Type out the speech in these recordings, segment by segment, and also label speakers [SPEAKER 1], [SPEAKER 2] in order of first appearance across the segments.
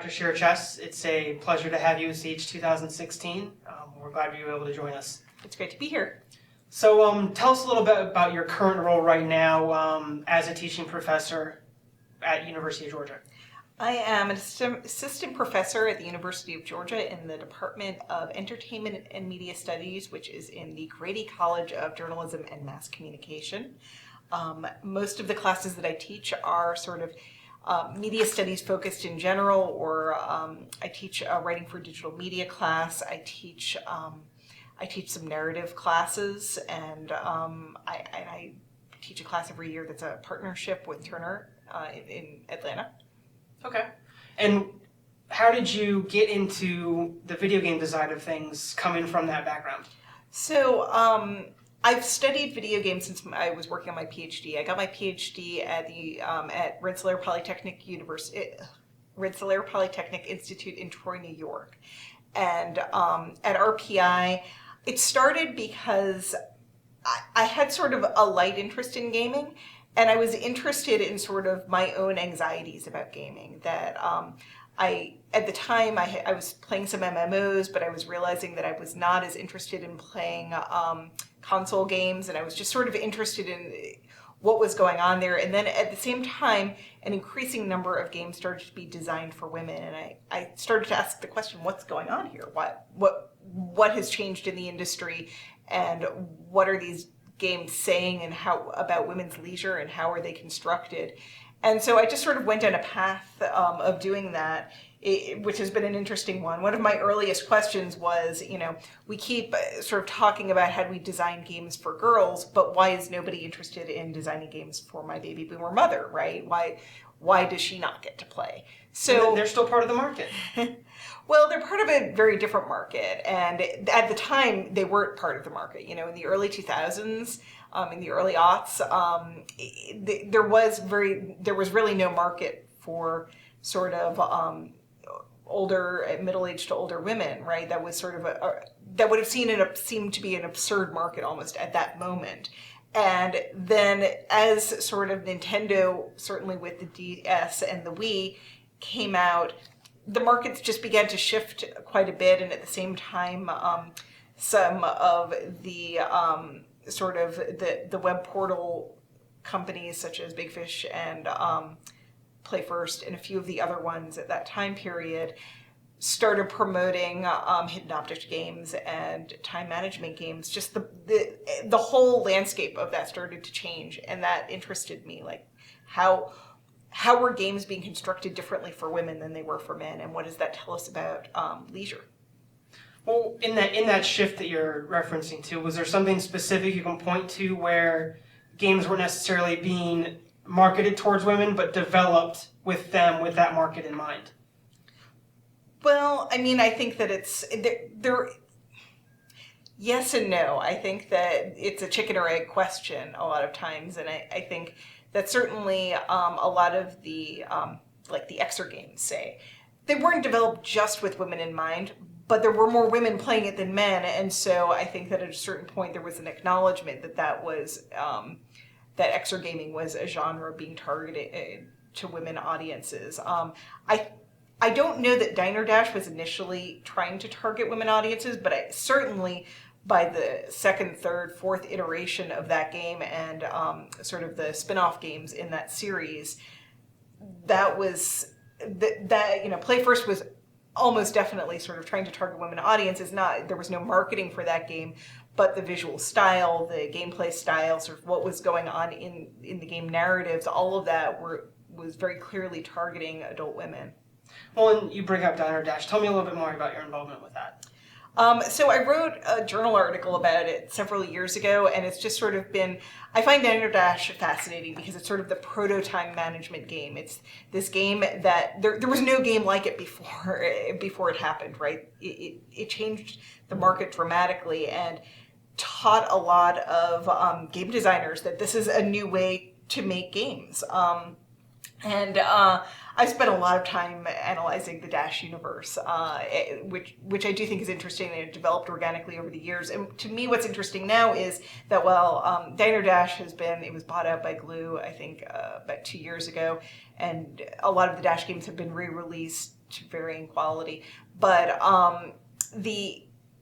[SPEAKER 1] Dr. Shira Chess. It's a pleasure to have you at CH 2016. We're glad you were able to join us.
[SPEAKER 2] It's great to be here.
[SPEAKER 1] So tell us a little bit about your current role right now as a teaching professor at University of Georgia.
[SPEAKER 2] I am an assistant professor at the University of Georgia in the Department of Entertainment and Media Studies, which is in the Grady College of Journalism and Mass Communication. Most of the classes that I teach are sort of media studies focused in general, or I teach a writing for digital media class. I teach some narrative classes, and I teach a class every year that's a partnership with Turner in Atlanta.
[SPEAKER 1] Okay. And how did you get into the video game design of things, coming from that background?
[SPEAKER 2] So I've studied video games since I was working on my PhD. I got my PhD at the at Rensselaer Polytechnic Rensselaer Polytechnic Institute in Troy, New York. And at RPI, it started because I had sort of a light interest in gaming, and I was interested in sort of my own anxieties about gaming. That at the time I was playing some MMOs, but I was realizing that I was not as interested in playing console games, and I was just sort of interested in what was going on there. And then at the same time, an increasing number of games started to be designed for women, and I started to ask the question, what's going on here? What has changed in the industry, and what are these games saying, and how about women's leisure, and how are they constructed? And so I just sort of went down a path of doing that, which has been an interesting one. One of my earliest questions was, we keep sort of talking about how do we design games for girls, but why is nobody interested in designing games for my baby boomer mother, right? Why does she not get to play?
[SPEAKER 1] So they're still part of the market.
[SPEAKER 2] Well, they're part of a very different market, and at the time they weren't part of the market. In the early 2000s, in the early aughts, there was really no market for sort of middle-aged to older women, right? That was sort of that would have seemed to be an absurd market almost at that moment. And then as sort of Nintendo, certainly with the DS and the Wii, came out, the markets just began to shift quite a bit, and at the same time, some of the sort of the web portal companies such as Big Fish and Play First and a few of the other ones at that time period started promoting hidden object games and time management games. Just the whole landscape of that started to change, and that interested me. Like how were games being constructed differently for women than they were for men, and what does that tell us about leisure?
[SPEAKER 1] Well, in that shift that you're referencing to, was there something specific you can point to where games weren't necessarily being marketed towards women, but developed with that market in mind?
[SPEAKER 2] Well, I mean, I think that it's there. Yes and no. I think that it's a chicken or egg question a lot of times, and I think that certainly a lot of the like the Xer games, say, they weren't developed just with women in mind, but there were more women playing it than men, and so I think that at a certain point there was an acknowledgement that was that Xer gaming was a genre being targeted to women audiences. I don't know that Diner Dash was initially trying to target women audiences, but certainly by the second, third, fourth iteration of that game and sort of the spin-off games in that series, that was Play First was almost definitely sort of trying to target women audiences. There was no marketing for that game, but the visual style, the gameplay style, sort of what was going on in the game narratives, all of that was very clearly targeting adult women.
[SPEAKER 1] Well, and you bring up Diner Dash. Tell me a little bit more about your involvement with that.
[SPEAKER 2] So I wrote a journal article about it several years ago, and it's just sort of been, I find Diner Dash fascinating because it's sort of the proto-time management game. It's this game that, there was no game like it before it happened, right? It changed the market dramatically and taught a lot of game designers that this is a new way to make games. I spent a lot of time analyzing the Dash universe, which I do think is interesting, and it developed organically over the years. And to me, what's interesting now is that while Diner Dash it was bought out by Glue, I think, about 2 years ago, and a lot of the Dash games have been re-released to varying quality. But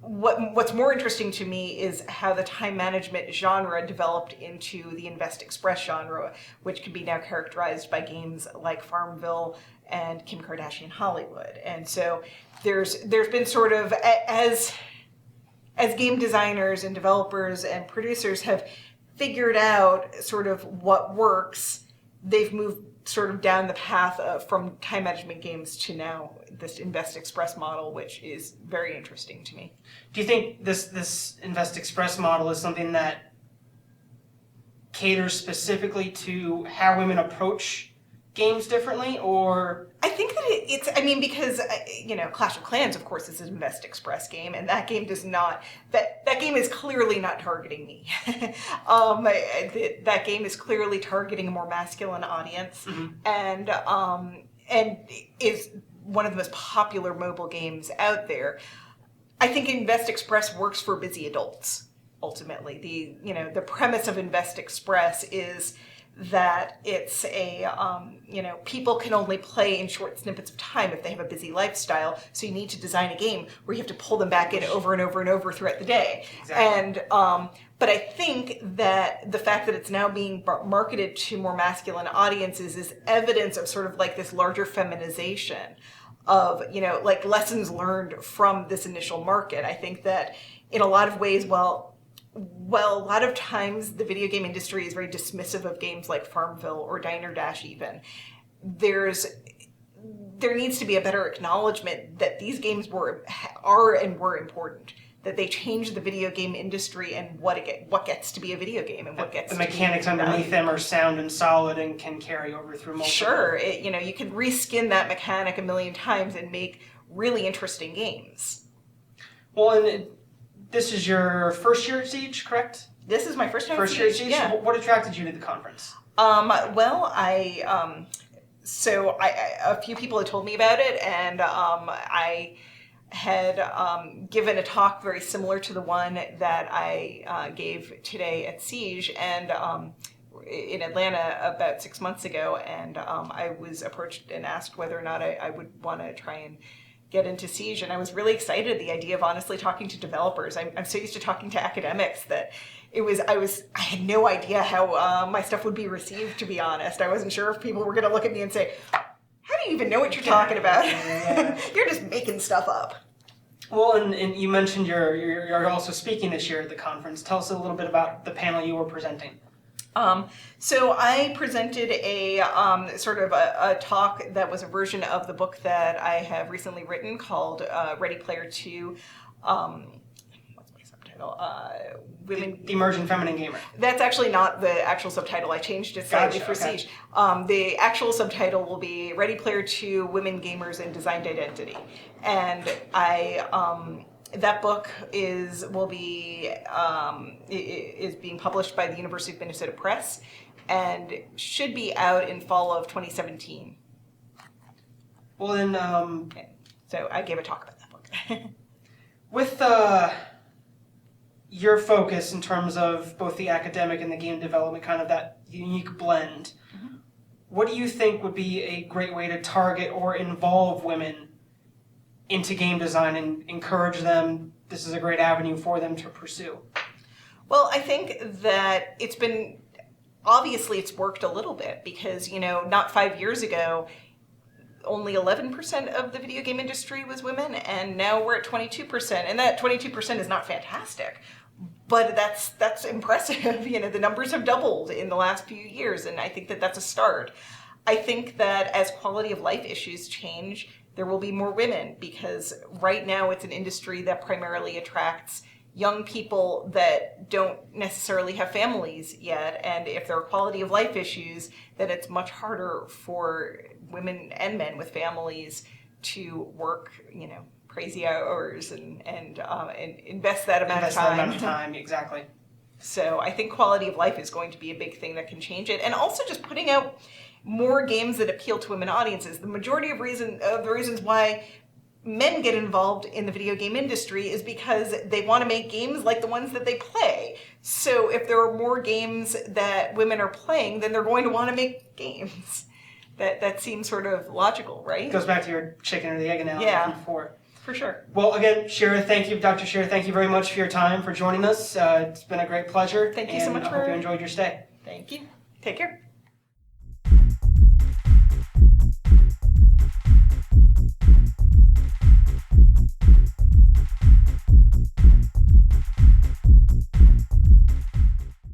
[SPEAKER 2] what's more interesting to me is how the time management genre developed into the Invest Express genre, which can be now characterized by games like Farmville and Kim Kardashian Hollywood. And so there's been sort of, as game designers and developers and producers have figured out sort of what works, they've moved sort of down the path from time management games to now this Invest Express model, which is very interesting to me.
[SPEAKER 1] Do you think this Invest Express model is something that caters specifically to how women approach games differently, or?
[SPEAKER 2] I think that it's, I mean, because, Clash of Clans, of course, is an Invest Express game, and that game does not, that game is clearly not targeting me. That game is clearly targeting a more masculine audience, and is one of the most popular mobile games out there. I think Invest Express works for busy adults, ultimately. The premise of Invest Express is that it's people can only play in short snippets of time if they have a busy lifestyle. So you need to design a game where you have to pull them back in over and over and over throughout the day.
[SPEAKER 1] Exactly.
[SPEAKER 2] And but I think that the fact that it's now being marketed to more masculine audiences is evidence of sort of like this larger feminization of, like lessons learned from this initial market. I think that in a lot of ways, well, a lot of times the video game industry is very dismissive of games like Farmville or Diner Dash even. There needs to be a better acknowledgement that these games were important, that they changed the video game industry and what gets to be a video game and what gets
[SPEAKER 1] the mechanics underneath them are sound and solid and can carry over through multiple.
[SPEAKER 2] Sure, you can reskin that mechanic a million times and make really interesting games.
[SPEAKER 1] Well, and this is your first year at Siege, correct?
[SPEAKER 2] This is my first time
[SPEAKER 1] First year at Siege?
[SPEAKER 2] Yeah.
[SPEAKER 1] What attracted you to the conference?
[SPEAKER 2] Well, a few people had told me about it, and I had given a talk very similar to the one that I gave today at Siege, and in Atlanta about 6 months ago, and I was approached and asked whether or not I would want to try and get into Siege, and I was really excited at the idea of honestly talking to developers. I'm so used to talking to academics that I had no idea how my stuff would be received, to be honest. I wasn't sure if people were going to look at me and say, how do you even know what you're talking about? You're just making stuff up.
[SPEAKER 1] Well, and you mentioned you're also speaking this year at the conference. Tell us a little bit about the panel you were presenting.
[SPEAKER 2] So I presented a sort of a talk that was a version of the book that I have recently written called Ready Player 2. What's my subtitle?
[SPEAKER 1] The Emerging Feminine Gamer.
[SPEAKER 2] That's actually not the actual subtitle. I changed it slightly for Siege. The actual subtitle will be Ready Player 2: Women Gamers and Designed Identity. And that book is being published by the University of Minnesota Press and should be out in fall of 2017.
[SPEAKER 1] Well, then,
[SPEAKER 2] Okay. So I gave a talk about that book.
[SPEAKER 1] With your focus in terms of both the academic and the game development, kind of that unique blend, what do you think would be a great way to target or involve women into game design and encourage them? This is a great avenue for them to pursue.
[SPEAKER 2] Well, I think that it's worked a little bit because, not 5 years ago, only 11% of the video game industry was women, and now we're at 22%, and that 22% is not fantastic, but that's impressive. The numbers have doubled in the last few years, and I think that that's a start. I think that as quality of life issues change, there will be more women, because right now it's an industry that primarily attracts young people that don't necessarily have families yet, and if there are quality of life issues, then it's much harder for women and men with families to work, crazy hours and invest that amount of time.
[SPEAKER 1] Exactly.
[SPEAKER 2] So I think quality of life is going to be a big thing that can change it, and also just putting out more games that appeal to women audiences. The majority of the reasons why men get involved in the video game industry is because they want to make games like the ones that they play. So if there are more games that women are playing, then they're going to want to make games. That seems sort of logical, right?
[SPEAKER 1] It goes back to your chicken or the egg analogy
[SPEAKER 2] Yeah.
[SPEAKER 1] from before.
[SPEAKER 2] For sure.
[SPEAKER 1] Well, again, Shira, thank you, Dr. Shira, thank you very much for your time, for joining us. It's been a great pleasure.
[SPEAKER 2] Thank you so much
[SPEAKER 1] I hope you enjoyed your stay.
[SPEAKER 2] Thank you. Take care.